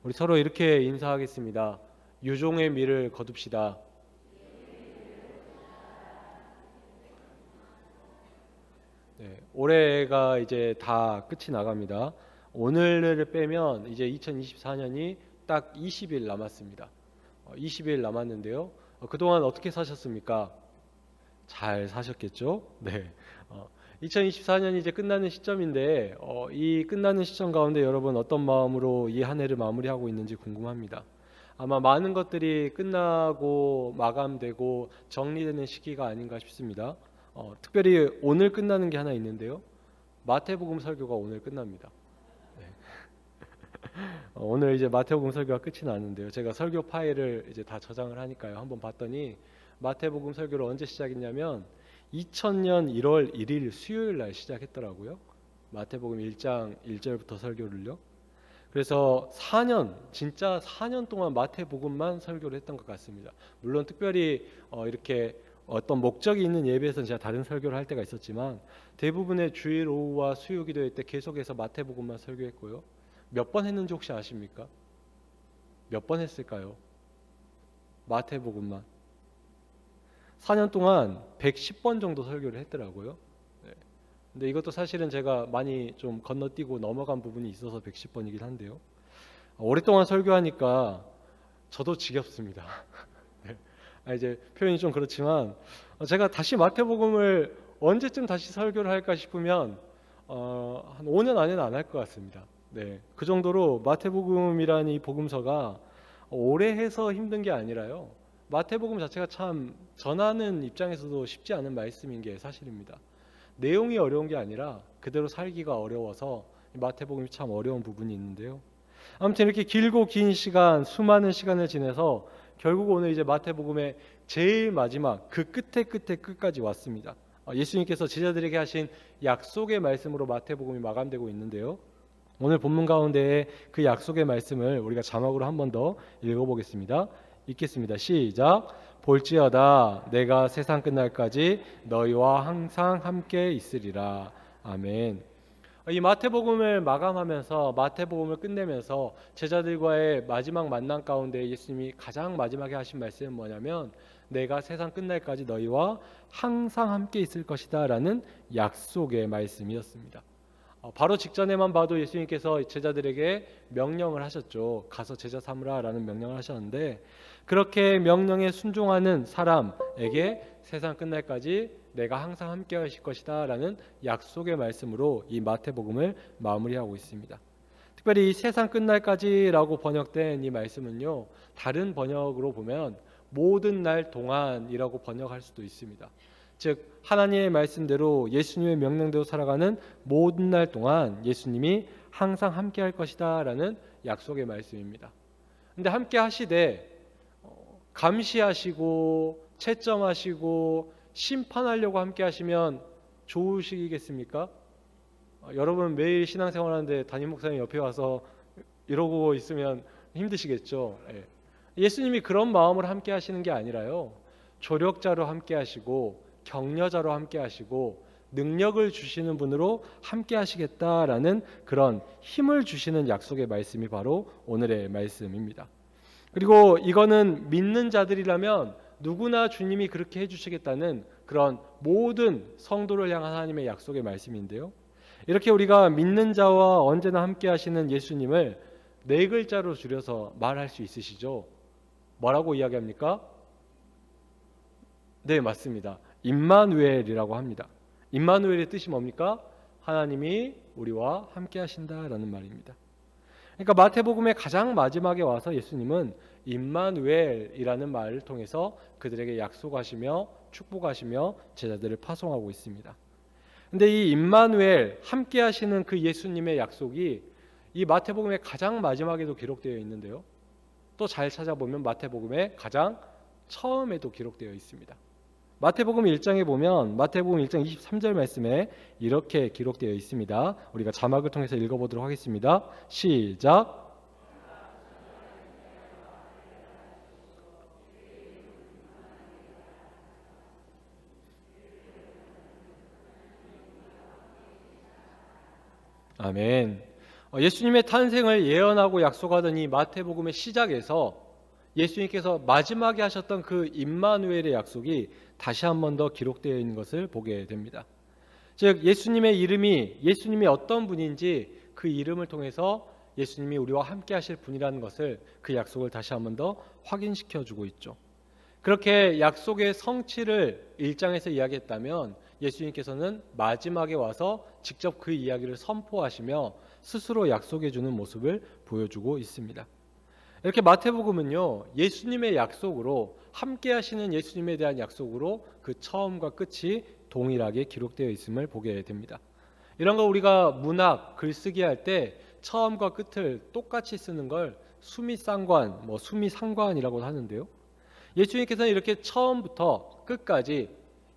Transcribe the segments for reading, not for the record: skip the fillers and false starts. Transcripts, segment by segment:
우리 서로 이렇게 인사하겠습니다. 유종의 미를 거둡시다. 네, 올해가 이제 다 끝이 나갑니다. 오늘을 빼면 이제 2024년이 딱 20일 남았습니다. 20일 남았는데요. 그동안 어떻게 사셨습니까? 잘 사셨겠죠? 네. 2024년이 이제 끝나는 시점인데 이 끝나는 시점 가운데 여러분 어떤 마음으로 이 한 해를 마무리하고 있는지 궁금합니다. 아마 많은 것들이 끝나고 마감되고 정리되는 시기가 아닌가 싶습니다. 특별히 오늘 끝나는 게 하나 있는데요. 마태복음 설교가 오늘 끝납니다. 네. 오늘 이제 마태복음 설교가 끝이 나는데요. 제가 설교 파일을 이제 다 저장을 하니까요. 한번 봤더니 마태복음 설교를 언제 시작했냐면 2000년 1월 1일 수요일 날 시작했더라고요. 마태복음 1장 1절부터 설교를요. 그래서 4년, 진짜 4년 동안 마태복음만 설교를 했던 것 같습니다. 물론 특별히 이렇게 어떤 목적이 있는 예배에서는 제가 다른 설교를 할 때가 있었지만 대부분의 주일 오후와 수요 기도회 때 계속해서 마태복음만 설교했고요. 몇 번 했는지 혹시 아십니까? 몇 번 했을까요? 마태복음만 4년 동안 110번 정도 설교를 했더라고요. 네. 근데 이것도 사실은 제가 많이 좀 건너뛰고 넘어간 부분이 있어서 110번이긴 한데요. 오랫동안 설교하니까 저도 지겹습니다. 네. 이제 표현이 좀 그렇지만 제가 다시 마태복음을 언제쯤 다시 설교를 할까 싶으면 한 5년 안에는 안 할 것 같습니다. 네. 그 정도로 마태복음이라는 이 복음서가 오래 해서 힘든 게 아니라요. 마태복음 자체가 참 전하는 입장에서도 쉽지 않은 말씀인 게 사실입니다. 내용이 어려운 게 아니라 그대로 살기가 어려워서 마태복음이 참 어려운 부분이 있는데요. 아무튼 이렇게 길고 긴 시간, 수많은 시간을 지내서 결국 오늘 이제 마태복음의 제일 마지막 그 끝에 끝까지 왔습니다. 예수님께서 제자들에게 하신 약속의 말씀으로 마태복음이 마감되고 있는데요. 오늘 본문 가운데에 그 약속의 말씀을 우리가 자막으로 한 번 더 읽어보겠습니다. 읽겠습니다. 시작. 볼지어다 내가 세상 끝날까지 너희와 항상 함께 있으리라. 아멘. 이 마태복음을 마감하면서 마태복음을 끝내면서 제자들과의 마지막 만남 가운데 예수님이 가장 마지막에 하신 말씀은 뭐냐면 내가 세상 끝날까지 너희와 항상 함께 있을 것이다 라는 약속의 말씀이었습니다. 바로 직전에만 봐도 예수님께서 제자들에게 명령을 하셨죠. 가서 제자 삼으라 라는 명령을 하셨는데 그렇게 명령에 순종하는 사람에게 세상 끝날까지 내가 항상 함께 하실 것이다 라는 약속의 말씀으로 이 마태복음을 마무리하고 있습니다. 특별히 이 세상 끝날까지라고 번역된 이 말씀은요, 다른 번역으로 보면 모든 날 동안이라고 번역할 수도 있습니다. 즉 하나님의 말씀대로 예수님의 명령대로 살아가는 모든 날 동안 예수님이 항상 함께 할 것이다 라는 약속의 말씀입니다. 근데 함께 하시되 감시하시고 채점하시고 심판하려고 함께 하시면 좋으시겠습니까? 여러분 매일 신앙생활하는데 담임 목사님 옆에 와서 이러고 있으면 힘드시겠죠. 예. 예수님이 그런 마음으로 함께 하시는 게 아니라요. 조력자로 함께 하시고 격려자로 함께 하시고 능력을 주시는 분으로 함께 하시겠다라는 그런 힘을 주시는 약속의 말씀이 바로 오늘의 말씀입니다. 그리고 이거는 믿는 자들이라면 누구나 주님이 그렇게 해주시겠다는 그런 모든 성도를 향한 하나님의 약속의 말씀인데요. 이렇게 우리가 믿는 자와 언제나 함께 하시는 예수님을 네 글자로 줄여서 말할 수 있으시죠? 뭐라고 이야기합니까? 네, 맞습니다. 임마누엘이라고 합니다. 임마누엘의 뜻이 뭡니까? 하나님이 우리와 함께 하신다라는 말입니다. 그러니까 마태복음의 가장 마지막에 와서 예수님은 임마누엘이라는 말을 통해서 그들에게 약속하시며 축복하시며 제자들을 파송하고 있습니다. 근데 이 임마누엘 함께 하시는 그 예수님의 약속이 이 마태복음의 가장 마지막에도 기록되어 있는데요. 또 잘 찾아보면 마태복음의 가장 처음에도 기록되어 있습니다. 마태복음 1장에 보면 마태복음 1장 23절 말씀에 이렇게 기록되어 있습니다. 우리가 자막을 통해서 읽어보도록 하겠습니다. 시작. 아멘. 예수님의 탄생을 예언하고 약속하던 이 마태복음의 시작에서 예수님께서 마지막에 하셨던 그 임마누엘의 약속이 다시 한 번 더 기록되어 있는 것을 보게 됩니다. 즉 예수님의 이름이 예수님이 어떤 분인지 그 이름을 통해서 예수님이 우리와 함께 하실 분이라는 것을 그 약속을 다시 한 번 더 확인시켜 주고 있죠. 그렇게 약속의 성취를 1장에서 이야기했다면 예수님께서는 마지막에 와서 직접 그 이야기를 선포하시며 스스로 약속해 주는 모습을 보여주고 있습니다. 이렇게 마태복음은요, 예수님의 약속으로 함께 하시는 예수님에 대한 약속으로 그 처음과 끝이 동일하게 기록되어 있음을 보게 됩니다. 이런 거 우리가 문학, 글쓰기 할 때 처음과 끝을 똑같이 쓰는 걸 수미상관, 수미상관이라고 하는데요. 예수님께서는 이렇게 처음부터 끝까지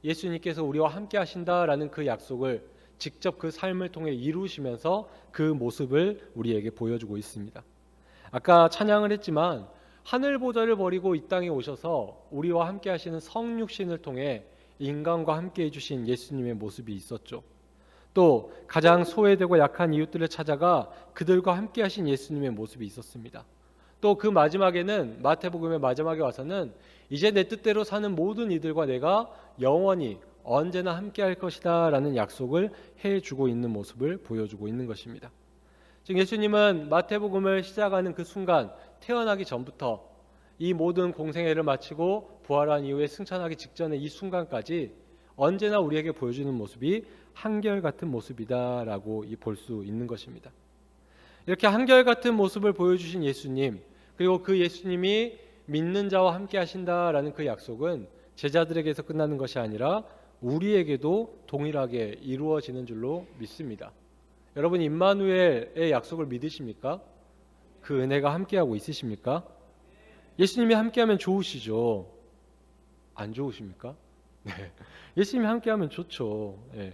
예수님께서 우리와 함께 하신다라는 그 약속을 직접 그 삶을 통해 이루시면서 그 모습을 우리에게 보여주고 있습니다. 아까 찬양을 했지만 하늘 보좌를 버리고 이 땅에 오셔서 우리와 함께 하시는 성육신을 통해 인간과 함께 해주신 예수님의 모습이 있었죠. 또 가장 소외되고 약한 이웃들을 찾아가 그들과 함께 하신 예수님의 모습이 있었습니다. 또 그 마지막에는 마태복음의 마지막에 와서는 이제 내 뜻대로 사는 모든 이들과 내가 영원히 언제나 함께 할 것이다 라는 약속을 해주고 있는 모습을 보여주고 있는 것입니다. 즉 예수님은 마태복음을 시작하는 그 순간 태어나기 전부터 이 모든 공생애를 마치고 부활한 이후에 승천하기 직전의 이 순간까지 언제나 우리에게 보여주는 모습이 한결같은 모습이다라고 볼 수 있는 것입니다. 이렇게 한결같은 모습을 보여주신 예수님, 그리고 그 예수님이 믿는 자와 함께 하신다라는 그 약속은 제자들에게서 끝나는 것이 아니라 우리에게도 동일하게 이루어지는 줄로 믿습니다. 여러분 임마누엘의 약속을 믿으십니까? 그 은혜가 함께하고 있으십니까? 예수님이 함께하면 좋으시죠? 안 좋으십니까? 네. 예수님이 함께하면 좋죠. 네.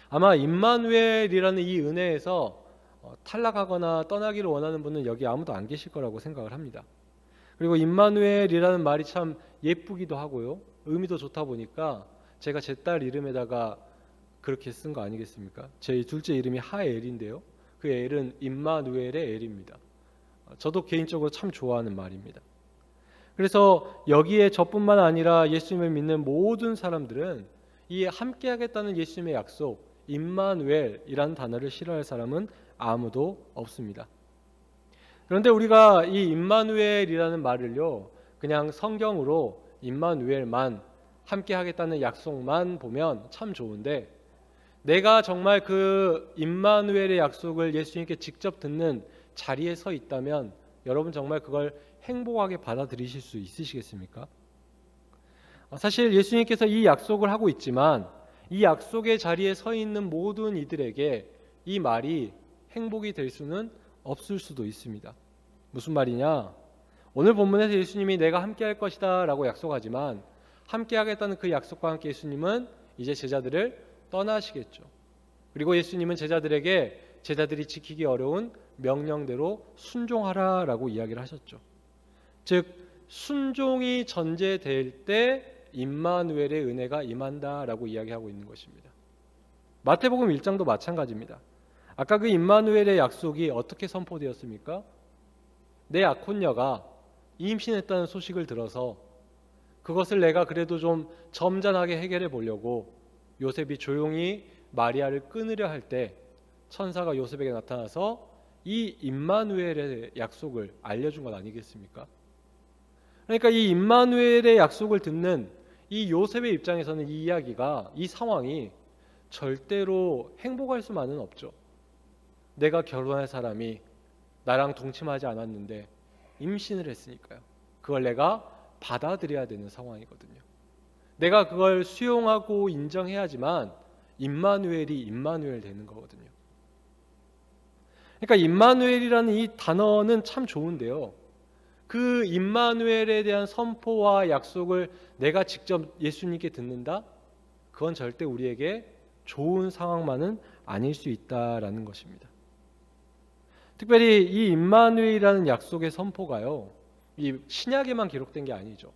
아마 임마누엘이라는 이 은혜에서 탈락하거나 떠나기를 원하는 분은 여기 아무도 안 계실 거라고 생각을 합니다. 그리고 임마누엘이라는 말이 참 예쁘기도 하고요. 의미도 좋다 보니까 제가 제 딸 이름에다가 그렇게 쓴 거 아니겠습니까? 제 둘째 이름이 하엘인데요. 그 엘은 임마누엘의 엘입니다. 저도 개인적으로 참 좋아하는 말입니다. 그래서 여기에 저뿐만 아니라 예수님을 믿는 모든 사람들은 이 함께하겠다는 예수님의 약속, 임마누엘이라는 단어를 싫어할 사람은 아무도 없습니다. 그런데 우리가 이 임마누엘이라는 말을요, 그냥 성경으로 임마누엘만 함께하겠다는 약속만 보면 참 좋은데 내가 정말 그 임마누엘의 약속을 예수님께 직접 듣는 자리에 서 있다면 여러분 정말 그걸 행복하게 받아들이실 수 있으시겠습니까? 사실 예수님께서 이 약속을 하고 있지만 이 약속의 자리에 서 있는 모든 이들에게 이 말이 행복이 될 수는 없을 수도 있습니다. 무슨 말이냐? 오늘 본문에서 예수님이 내가 함께할 것이다 라고 약속하지만 함께하겠다는 그 약속과 함께 예수님은 이제 제자들을 떠나시겠죠. 그리고 예수님은 제자들에게 제자들이 지키기 어려운 명령대로 순종하라라고 이야기를 하셨죠. 즉 순종이 전제될 때 임마누엘의 은혜가 임한다라고 이야기하고 있는 것입니다. 마태복음 1장도 마찬가지입니다. 아까 그 임마누엘의 약속이 어떻게 선포되었습니까? 내 약혼녀가 임신했다는 소식을 들어서 그것을 내가 그래도 좀 점잖하게 해결해 보려고 요셉이 조용히 마리아를 끊으려 할 때 천사가 요셉에게 나타나서 이 임마누엘의 약속을 알려준 것 아니겠습니까? 그러니까 이 임마누엘의 약속을 듣는 이 요셉의 입장에서는 이 이야기가, 이 상황이 절대로 행복할 수만은 없죠. 내가 결혼할 사람이 나랑 동침하지 않았는데 임신을 했으니까요. 그걸 내가 받아들여야 되는 상황이거든요. 내가 그걸 수용하고 인정해야지만 임마누엘이 임마누엘 되는 거거든요. 그러니까 임마누엘이라는 이 단어는 참 좋은데요. 그 임마누엘에 대한 선포와 약속을 내가 직접 예수님께 듣는다? 그건 절대 우리에게 좋은 상황만은 아닐 수 있다라는 것입니다. 특별히 이 임마누엘이라는 약속의 선포가요, 이 신약에만 기록된 게 아니죠.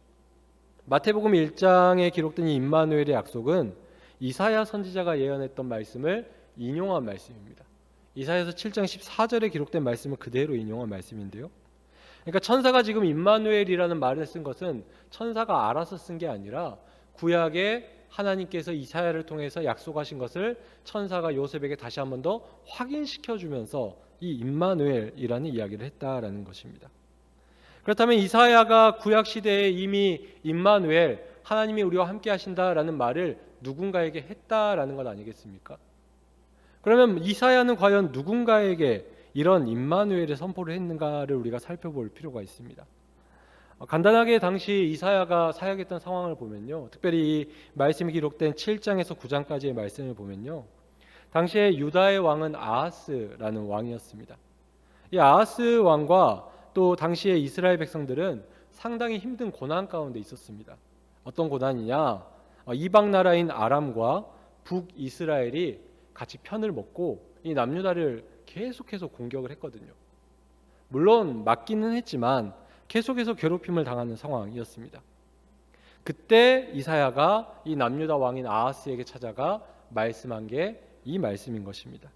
마태복음 1장에 기록된 이 임마누엘의 약속은 이사야 선지자가 예언했던 말씀을 인용한 말씀입니다. 이사야서 7장 14절에 기록된 말씀을 그대로 인용한 말씀인데요. 그러니까 천사가 지금 임마누엘이라는 말을 쓴 것은 천사가 알아서 쓴 게 아니라 구약에 하나님께서 이사야를 통해서 약속하신 것을 천사가 요셉에게 다시 한 번 더 확인시켜 주면서 이 임마누엘이라는 이야기를 했다라는 것입니다. 그렇다면 이사야가 구약 시대에 이미 임마누엘, 하나님이 우리와 함께 하신다라는 말을 누군가에게 했다라는 것 아니겠습니까? 그러면 이사야는 과연 누군가에게 이런 임마누엘의 선포를 했는가를 우리가 살펴볼 필요가 있습니다. 간단하게 당시 이사야가 사역했던 상황을 보면요, 특별히 이 말씀이 기록된 7장에서 9장까지의 말씀을 보면요, 당시에 유다의 왕은 아하스라는 왕이었습니다. 이 아하스 왕과 또 당시의 이스라엘 백성들은 상당히 힘든 고난 가운데 있었습니다. 어떤 고난이냐? 이방 나라인 아람과 북이스라엘이 같이 편을 먹고 이 남유다를 계속해서 공격을 했거든요. 물론 막기는 했지만 계속해서 괴롭힘을 당하는 상황이었습니다. 그때 이사야가 이 남유다 왕인 아하스에게 찾아가 말씀한 게 이 말씀인 것입니다.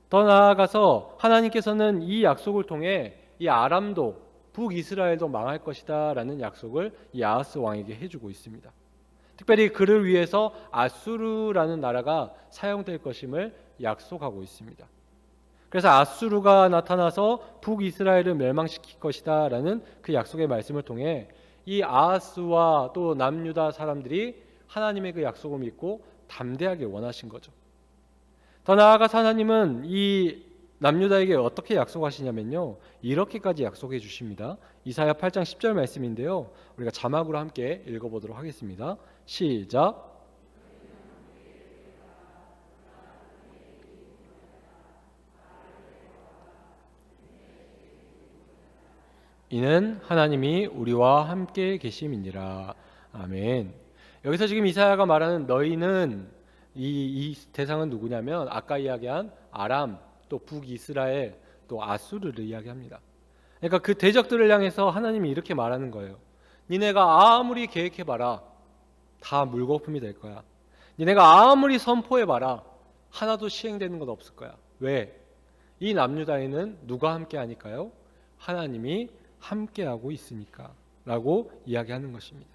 더 나아가서 하나님께서는 이 약속을 통해 이 아람도 북이스라엘도 망할 것이다 라는 약속을 이 아하스 왕에게 해주고 있습니다. 특별히 그를 위해서 아수르라는 나라가 사용될 것임을 약속하고 있습니다. 그래서 아수르가 나타나서 북이스라엘을 멸망시킬 것이다 라는 그 약속의 말씀을 통해 이 아하스와 또 남유다 사람들이 하나님의 그 약속을 믿고 담대하게 원하신 거죠. 더 나아가서 하나님은 이 남유다에게 어떻게 약속하시냐면요, 이렇게까지 약속해 주십니다. 이사야 8장 10절 말씀인데요, 우리가 자막으로 함께 읽어보도록 하겠습니다. 시작. 이는 하나님이 우리와 함께 계심이니라. 아멘. 여기서 지금 이사야가 말하는 너희는 이 대상은 누구냐면 아까 이야기한 아람, 또 북이스라엘, 또 아수르를 이야기합니다. 그러니까 그 대적들을 향해서 하나님이 이렇게 말하는 거예요. 니네가 아무리 계획해봐라, 다 물거품이 될 거야. 니네가 아무리 선포해봐라, 하나도 시행되는 건 없을 거야. 왜? 이 남유다에는 누가 함께 하니까요? 하나님이 함께하고 있으니까 라고 이야기하는 것입니다.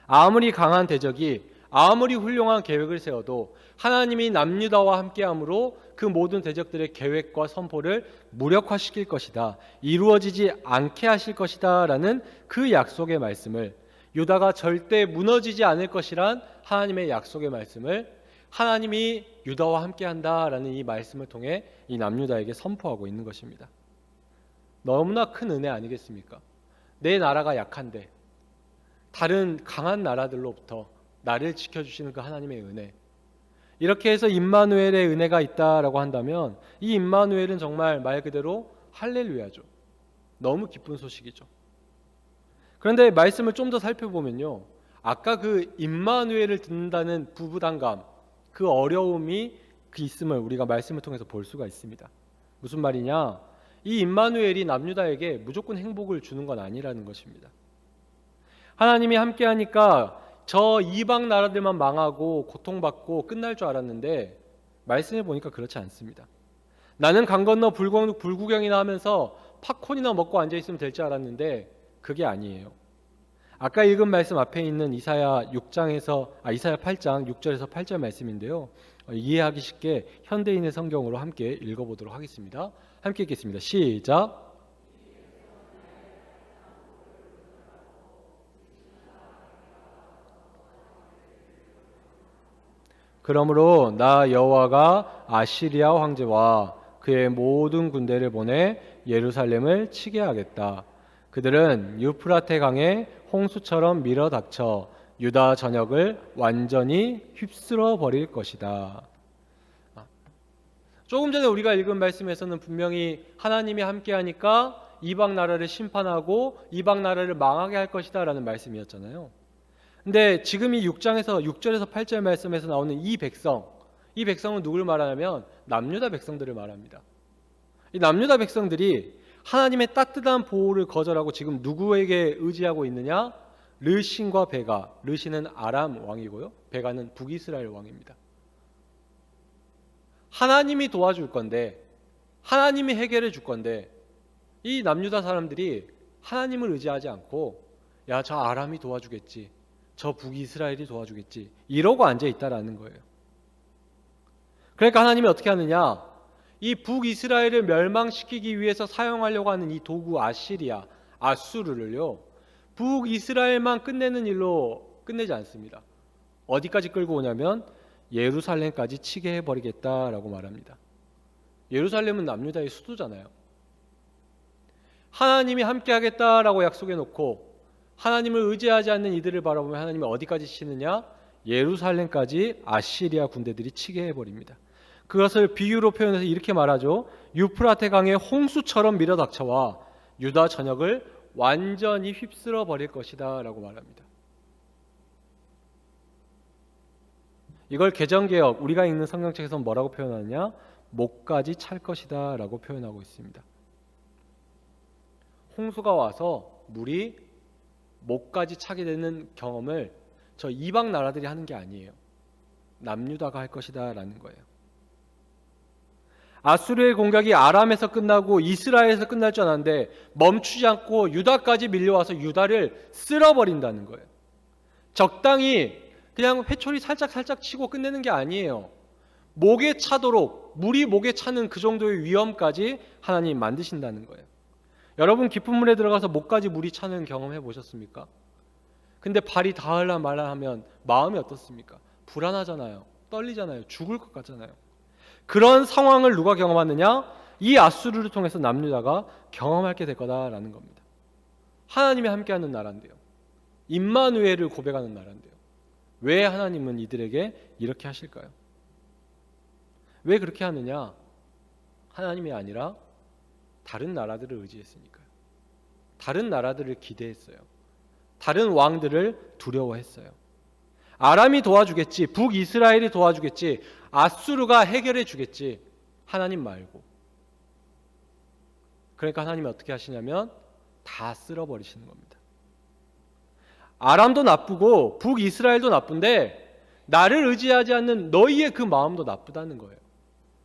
아무리 강한 대적이 아무리 훌륭한 계획을 세워도 하나님이 남유다와 함께함으로 그 모든 대적들의 계획과 선포를 무력화시킬 것이다, 이루어지지 않게 하실 것이다 라는 그 약속의 말씀을, 유다가 절대 무너지지 않을 것이란 하나님의 약속의 말씀을 하나님이 유다와 함께한다 라는 이 말씀을 통해 이 남유다에게 선포하고 있는 것입니다. 너무나 큰 은혜 아니겠습니까? 내 나라가 약한데 다른 강한 나라들로부터 나를 지켜주시는 그 하나님의 은혜, 이렇게 해서 임마누엘의 은혜가 있다라고 한다면 이 임마누엘은 정말 말 그대로 할렐루야죠. 너무 기쁜 소식이죠. 그런데 말씀을 좀 더 살펴보면요, 아까 그 임마누엘을 듣는다는 부부담감, 그 어려움이 그 있음을 우리가 말씀을 통해서 볼 수가 있습니다. 무슨 말이냐? 이 임마누엘이 남유다에게 무조건 행복을 주는 건 아니라는 것입니다. 하나님이 함께하니까 저 이방 나라들만 망하고 고통받고 끝날 줄 알았는데 말씀해 보니까 그렇지 않습니다. 나는 강 건너 불구경이나 하면서 팝콘이나 먹고 앉아있으면 될 줄 알았는데 그게 아니에요. 아까 읽은 말씀 앞에 있는 이사야 8장 6절에서 8절 말씀인데요, 이해하기 쉽게 현대인의 성경으로 함께 읽어보도록 하겠습니다. 함께 읽겠습니다. 시작. 그러므로 나 여호와가 아시리아 황제와 그의 모든 군대를 보내 예루살렘을 치게 하겠다. 그들은 유프라테 강에 홍수처럼 밀어닥쳐 유다 전역을 완전히 휩쓸어 버릴 것이다. 조금 전에 우리가 읽은 말씀에서는 분명히 하나님이 함께하니까 이방 나라를 심판하고 이방 나라를 망하게 할 것이다 라는 말씀이었잖아요. 근데 지금 이 6장에서 6절에서 8절 말씀에서 나오는 이 백성은 누구를 말하냐면 남유다 백성들을 말합니다. 이 남유다 백성들이 하나님의 따뜻한 보호를 거절하고 지금 누구에게 의지하고 있느냐? 르신과 베가. 르신은 아람 왕이고요, 베가는 북이스라엘 왕입니다. 하나님이 도와줄 건데, 하나님이 해결해 줄 건데, 이 남유다 사람들이 하나님을 의지하지 않고 야, 저 아람이 도와주겠지, 저 북이스라엘이 도와주겠지, 이러고 앉아 있다라는 거예요. 그러니까 하나님이 어떻게 하느냐, 이 북이스라엘을 멸망시키기 위해서 사용하려고 하는 이 도구 아시리아, 아수르를요, 북이스라엘만 끝내는 일로 끝내지 않습니다. 어디까지 끌고 오냐면 예루살렘까지 치게 해버리겠다라고 말합니다. 예루살렘은 남유다의 수도잖아요. 하나님이 함께 하겠다라고 약속해 놓고 하나님을 의지하지 않는 이들을 바라보면 하나님이 어디까지 치느냐, 예루살렘까지 아시리아 군대들이 치게 해버립니다. 그것을 비유로 표현해서 이렇게 말하죠. 유프라테 강의 홍수처럼 밀어닥쳐와 유다 전역을 완전히 휩쓸어 버릴 것이다 라고 말합니다. 이걸 개정개혁, 우리가 읽는 성경책에서는 뭐라고 표현하느냐, 목까지 찰 것이다 라고 표현하고 있습니다. 홍수가 와서 물이 목까지 차게 되는 경험을 저 이방 나라들이 하는 게 아니에요. 남유다가 할 것이다 라는 거예요. 아수르의 공격이 아람에서 끝나고 이스라엘에서 끝날 줄 알았는데 멈추지 않고 유다까지 밀려와서 유다를 쓸어버린다는 거예요. 적당히 그냥 회초리 살짝 치고 끝내는 게 아니에요. 목에 차도록, 물이 목에 차는 그 정도의 위험까지 하나님 만드신다는 거예요. 여러분 깊은 물에 들어가서 목까지 물이 차는 경험 해보셨습니까? 근데 발이 닿을라 말라 하면 마음이 어떻습니까? 불안하잖아요. 떨리잖아요. 죽을 것 같잖아요. 그런 상황을 누가 경험하느냐? 이 아수르를 통해서 남유다가 경험하게 될 거다라는 겁니다. 하나님이 함께하는 나라인데요. 임마누엘을 고백하는 나라인데요. 왜 하나님은 이들에게 이렇게 하실까요? 왜 그렇게 하느냐? 하나님이 아니라 다른 나라들을 의지했으니까요. 다른 나라들을 기대했어요. 다른 왕들을 두려워했어요. 아람이 도와주겠지, 북이스라엘이 도와주겠지, 아수르가 해결해 주겠지, 하나님 말고. 그러니까 하나님이 어떻게 하시냐면 다 쓸어버리시는 겁니다. 아람도 나쁘고 북이스라엘도 나쁜데 나를 의지하지 않는 너희의 그 마음도 나쁘다는 거예요.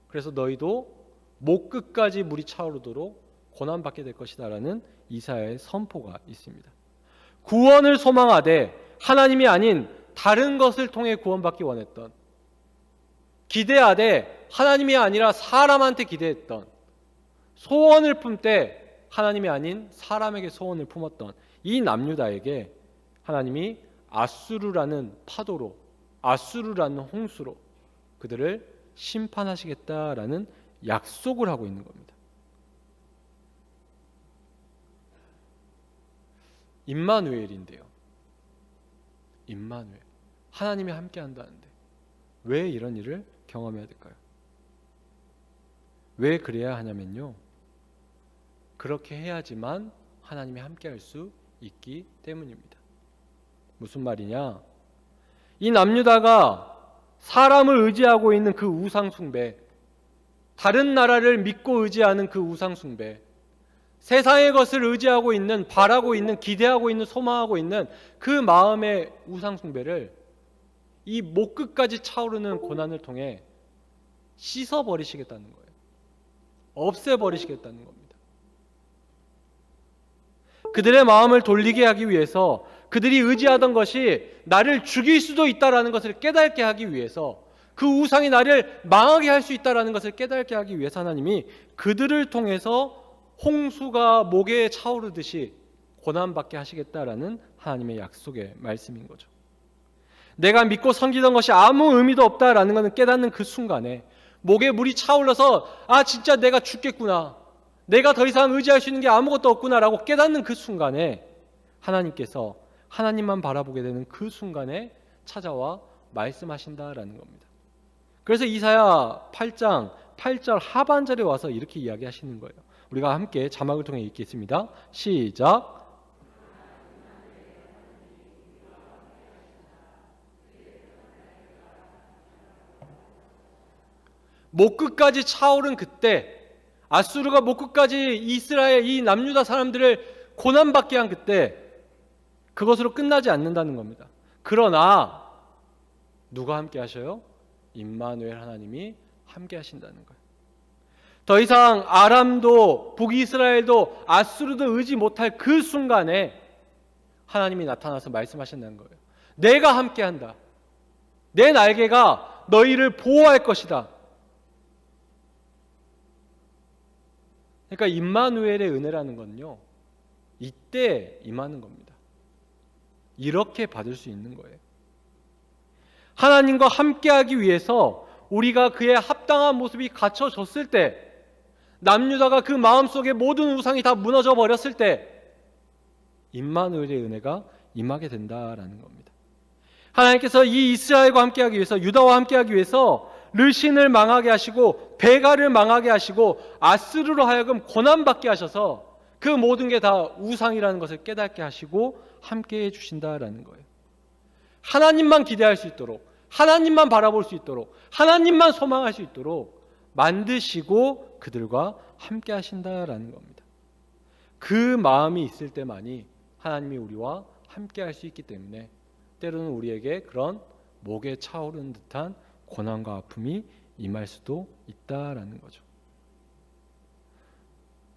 그래서 너희도 목 끝까지 물이 차오르도록 고난받게 될 것이다 라는 이사야의 선포가 있습니다. 구원을 소망하되 하나님이 아닌 다른 것을 통해 구원받기 원했던, 기대하되 하나님이 아니라 사람한테 기대했던, 소원을 품되 하나님이 아닌 사람에게 소원을 품었던 이 남유다에게 하나님이 아수르라는 파도로, 아수르라는 홍수로 그들을 심판하시겠다라는 약속을 하고 있는 겁니다. 임마누엘인데요. 임마누엘. 하나님이 함께 한다는데 왜 이런 일을 경험해야 될까요? 왜 그래야 하냐면요, 그렇게 해야지만 하나님이 함께 할 수 있기 때문입니다. 무슨 말이냐? 이 남유다가 사람을 의지하고 있는 그 우상 숭배, 다른 나라를 믿고 의지하는 그 우상 숭배, 세상의 것을 의지하고 있는, 바라고 있는, 기대하고 있는, 소망하고 있는 그 마음의 우상 숭배를 이 목 끝까지 차오르는 고난을 통해 씻어버리시겠다는 거예요. 없애버리시겠다는 겁니다. 그들의 마음을 돌리게 하기 위해서, 그들이 의지하던 것이 나를 죽일 수도 있다는 것을 깨닫게 하기 위해서, 그 우상이 나를 망하게 할 수 있다는 것을 깨닫게 하기 위해서 하나님이 그들을 통해서 홍수가 목에 차오르듯이 고난받게 하시겠다라는 하나님의 약속의 말씀인 거죠. 내가 믿고 섬기던 것이 아무 의미도 없다라는 것을 깨닫는 그 순간에 목에 물이 차올라서 아 진짜 내가 죽겠구나, 내가 더 이상 의지할 수 있는 게 아무것도 없구나라고 깨닫는 그 순간에 하나님께서 하나님만 바라보게 되는 그 순간에 찾아와 말씀하신다라는 겁니다. 그래서 이사야 8장 8절 하반절에 와서 이렇게 이야기하시는 거예요. 우리가 함께 자막을 통해 읽겠습니다. 시작. 목 끝까지 차오른 그때, 아수르가 목 끝까지 이스라엘 이 남유다 사람들을 고난받게 한 그때, 그것으로 끝나지 않는다는 겁니다. 그러나 누가 함께 하셔요? 임마누엘 하나님이 함께 하신다는 거예요. 더 이상 아람도 북이스라엘도 아수르도 의지 못할 그 순간에 하나님이 나타나서 말씀하신다는 거예요. 내가 함께한다. 내 날개가 너희를 보호할 것이다. 그러니까 임마누엘의 은혜라는 건요, 이때 임하는 겁니다. 이렇게 받을 수 있는 거예요. 하나님과 함께하기 위해서 우리가 그의 합당한 모습이 갖춰졌을 때, 남유다가 그 마음속에 모든 우상이 다 무너져 버렸을 때 임마누엘의 은혜가 임하게 된다라는 겁니다. 하나님께서 이 이스라엘과 함께하기 위해서, 유다와 함께하기 위해서 르신을 망하게 하시고 베가를 망하게 하시고 아스르로 하여금 고난받게 하셔서 그 모든 게 다 우상이라는 것을 깨닫게 하시고 함께해 주신다라는 거예요. 하나님만 기대할 수 있도록, 하나님만 바라볼 수 있도록, 하나님만 소망할 수 있도록 만드시고 그들과 함께 하신다라는 겁니다. 그 마음이 있을 때만이 하나님이 우리와 함께 할 수 있기 때문에 때로는 우리에게 그런 목에 차오르는 듯한 고난과 아픔이 임할 수도 있다라는 거죠.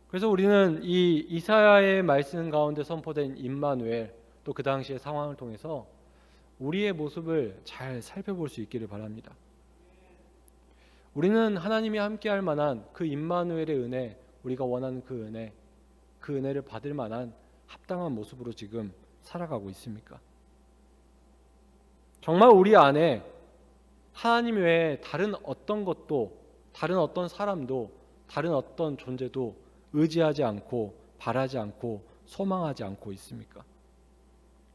그래서 우리는 이 이사야의 말씀 가운데 선포된 임마누엘, 또 그 당시의 상황을 통해서 우리의 모습을 잘 살펴볼 수 있기를 바랍니다. 우리는 하나님이 함께할 만한 그 임마누엘의 은혜, 우리가 원하는 그 은혜를 받을 만한 합당한 모습으로 지금 살아가고 있습니까? 정말 우리 안에 하나님 외에 다른 어떤 것도, 다른 어떤 사람도, 다른 어떤 존재도 의지하지 않고 바라지 않고 소망하지 않고 있습니까?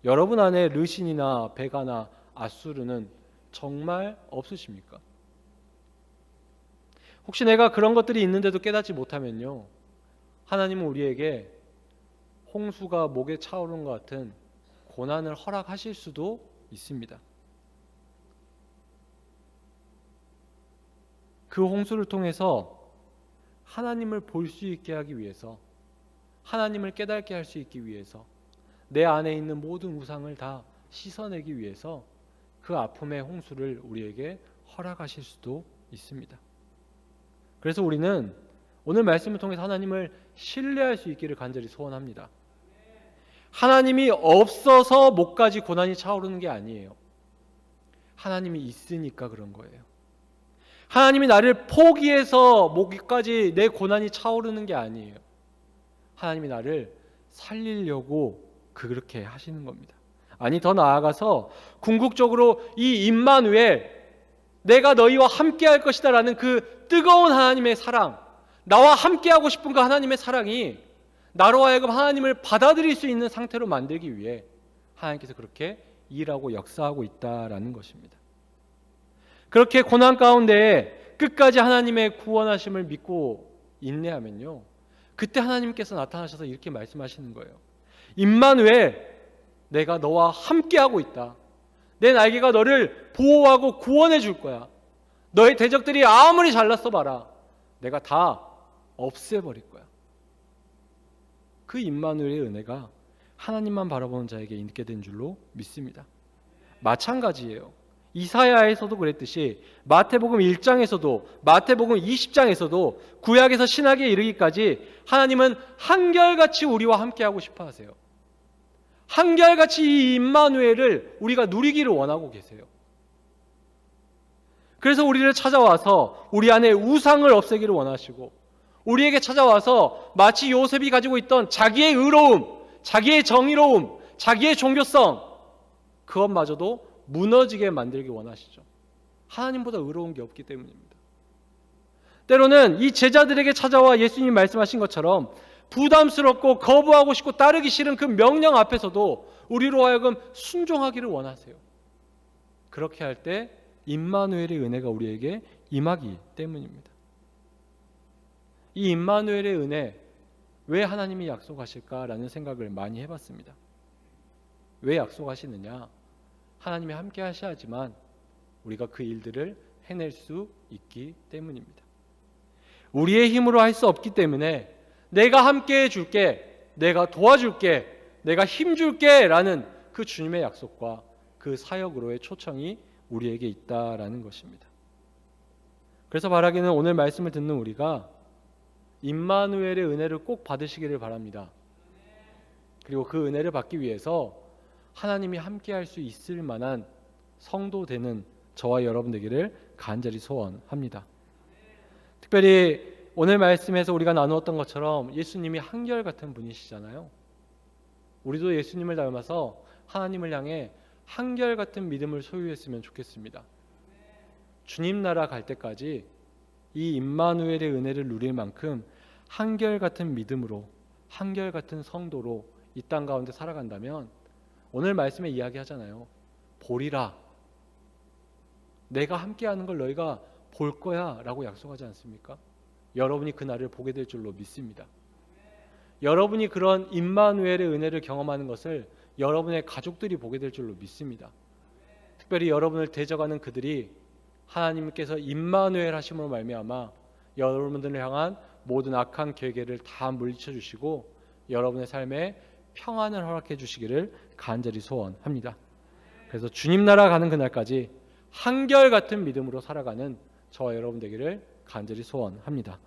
여러분 안에 르신이나 베가나 아수르는 정말 없으십니까? 혹시 내가 그런 것들이 있는데도 깨닫지 못하면요, 하나님은 우리에게 홍수가 목에 차오르는 것 같은 고난을 허락하실 수도 있습니다. 그 홍수를 통해서 하나님을 볼 수 있게 하기 위해서, 하나님을 깨닫게 할 수 있기 위해서, 내 안에 있는 모든 우상을 다 씻어내기 위해서 그 아픔의 홍수를 우리에게 허락하실 수도 있습니다. 그래서 우리는 오늘 말씀을 통해서 하나님을 신뢰할 수 있기를 간절히 소원합니다. 하나님이 없어서 목까지 고난이 차오르는 게 아니에요. 하나님이 있으니까 그런 거예요. 하나님이 나를 포기해서 목까지 내 고난이 차오르는 게 아니에요. 하나님이 나를 살리려고 그렇게 하시는 겁니다. 아니, 더 나아가서 궁극적으로 이 임마누엘, 내가 너희와 함께할 것이다 라는 그 뜨거운 하나님의 사랑, 나와 함께하고 싶은 그 하나님의 사랑이 나로 하여금 하나님을 받아들일 수 있는 상태로 만들기 위해 하나님께서 그렇게 일하고 역사하고 있다라는 것입니다. 그렇게 고난 가운데 끝까지 하나님의 구원하심을 믿고 인내하면요, 그때 하나님께서 나타나셔서 이렇게 말씀하시는 거예요. 임마누엘, 내가 너와 함께하고 있다. 내 날개가 너를 보호하고 구원해 줄 거야. 너의 대적들이 아무리 잘났어 봐라, 내가 다 없애버릴 거야. 그 임마누엘의 은혜가 하나님만 바라보는 자에게 있게 된 줄로 믿습니다. 마찬가지예요. 이사야에서도 그랬듯이 마태복음 1장에서도, 마태복음 20장에서도 구약에서 신약에 이르기까지 하나님은 한결같이 우리와 함께하고 싶어 하세요. 한결같이 이 임마누엘을 우리가 누리기를 원하고 계세요. 그래서 우리를 찾아와서 우리 안에 우상을 없애기를 원하시고, 우리에게 찾아와서 마치 요셉이 가지고 있던 자기의 의로움, 자기의 정의로움, 자기의 종교성, 그것마저도 무너지게 만들기 원하시죠. 하나님보다 의로운 게 없기 때문입니다. 때로는 이 제자들에게 찾아와 예수님이 말씀하신 것처럼 부담스럽고 거부하고 싶고 따르기 싫은 그 명령 앞에서도 우리로 하여금 순종하기를 원하세요. 그렇게 할 때 임마누엘의 은혜가 우리에게 임하기 때문입니다. 이 임마누엘의 은혜, 왜 하나님이 약속하실까라는 생각을 많이 해봤습니다. 왜 약속하시느냐? 하나님이 함께 하셔야지만 우리가 그 일들을 해낼 수 있기 때문입니다. 우리의 힘으로 할 수 없기 때문에 내가 함께 해줄게, 내가 도와줄게, 내가 힘줄게 라는 그 주님의 약속과 그 사역으로의 초청이 우리에게 있다라는 것입니다. 그래서 바라기는 오늘 말씀을 듣는 우리가 임마누엘의 은혜를 꼭 받으시기를 바랍니다. 그리고 그 은혜를 받기 위해서 하나님이 함께할 수 있을 만한 성도 되는 저와 여러분 되기를 간절히 소원합니다. 특별히 오늘 말씀에서 우리가 나누었던 것처럼 예수님이 한결같은 분이시잖아요. 우리도 예수님을 닮아서 하나님을 향해 한결같은 믿음을 소유했으면 좋겠습니다. 주님 나라 갈 때까지 이 임마누엘의 은혜를 누릴 만큼 한결같은 믿음으로, 한결같은 성도로 이 땅 가운데 살아간다면 오늘 말씀에 이야기하잖아요. 보리라. 내가 함께하는 걸 너희가 볼 거야 라고 약속하지 않습니까? 여러분이 그날을 보게 될 줄로 믿습니다. 여러분이 그런 임마누엘의 은혜를 경험하는 것을 여러분의 가족들이 보게 될 줄로 믿습니다. 특별히 여러분을 대적하는 그들이 하나님께서 임마누엘 하심으로 말미암아 여러분들을 향한 모든 악한 계획을 다 물리쳐 주시고 여러분의 삶에 평안을 허락해 주시기를 간절히 소원합니다. 그래서 주님 나라 가는 그날까지 한결같은 믿음으로 살아가는 저와 여러분 되기를 간절히 소원합니다.